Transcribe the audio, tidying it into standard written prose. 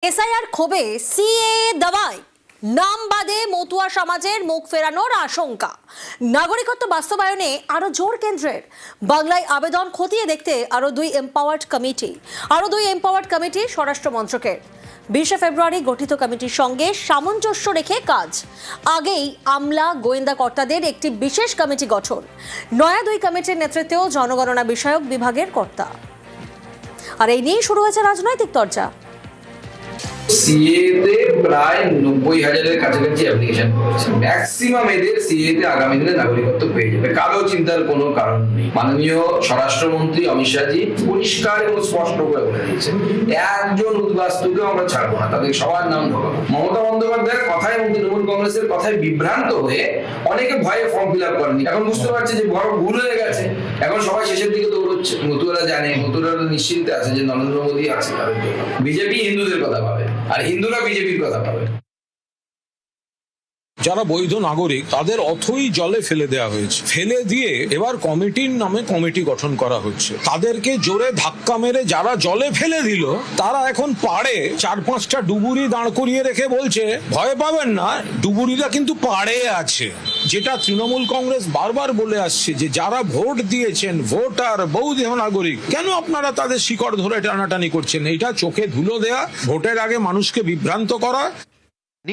SIR ক্ষোভে CA দাবায় নাম বাদে মতুয়া সমাজের মুখ ফেরানোর আশঙ্কা। নাগরিকত্ব বাস্তবায়নে আরো জোর কেন্দ্রের। বাংলায় আবেদন খতিয়ে দেখতে আরো দুই এম্পাওয়ার্ড কমিটি স্বরাষ্ট্র মন্ত্রকের। 20 ফেব্রুয়ারি গঠিত কমিটির সঙ্গে সামঞ্জস্য রেখে কাজ। আগেই আমলা গোয়েন্দা কর্তাদের একটি বিশেষ কমিটি গঠন। নয়া দুই কমিটির নেতৃত্বেও জনগণনা বিষয়ক বিভাগের কর্তা। আর এই নিয়ে শুরু হয়েছে রাজনৈতিক চর্চা। সিএতে প্রায় 90,000-এর কাছাকাছি অ্যাপ্লিকেশন করেছে। ম্যাক্সিমাম এদের সিএতে আগামী দিনে নাগরিকত্ব পেয়ে যাবে, কারো চিন্তার কোনো কারণ নেই। মাননীয় স্বরাষ্ট্রমন্ত্রী অমিত শাহজি পরিষ্কার এবং স্পষ্ট করে বলে দিয়েছেন, একজন উদ্বাস্তুকেও আমরা ছাড়বো না, তাদের সবার নাম ধরবো। মমতা বন্দ্যোপাধ্যায়ের কথায় এবং তৃণমূল কংগ্রেসের কথায় বিভ্রান্ত হয়ে অনেকে ভয়ে ফর্ম ফিল আপ করেনি। এখন বুঝতে পারছে যে বড় ভুল হয়ে গেছে, এখন সবাই শেষের দিকে দৌড়চ্ছে। মতুয়ারা জানে, মতুয়ারা নিশ্চিন্তে আছে যে নরেন্দ্র মোদী আছে তাদের জন্য। বিজেপি হিন্দুদের কথা ভাবে আর হিন্দুরা বিজেপির কথা ভাবে। যারা বৈধ নাগরিক তাদের অথই জলে ফেলে দেওয়া হয়েছে, ফেলে দিয়ে এবার কমিটির নামে কমিটি গঠন করা হচ্ছে। তাদেরকে জোরে ধাক্কা মেরে যারা জলে ফেলে দিল তারা এখন পাড়ে 4-5টা ডুবুরি দাঁড় করিয়ে রেখে বলছে ভয় পাবেন না, ডুবুরিরা কিন্তু পাড়ে আছে। যেটা তৃণমূল কংগ্রেস বারবার বলে আসছে যে যারা ভোট দিয়েছেন, ভোটার বৈধ নাগরিক, কেন আপনারা তাদের শিকড় ধরে টানাটানি করছেন? এটা চোখে ধুলো দেয়া, ভোটের আগে মানুষকে বিভ্রান্ত করা।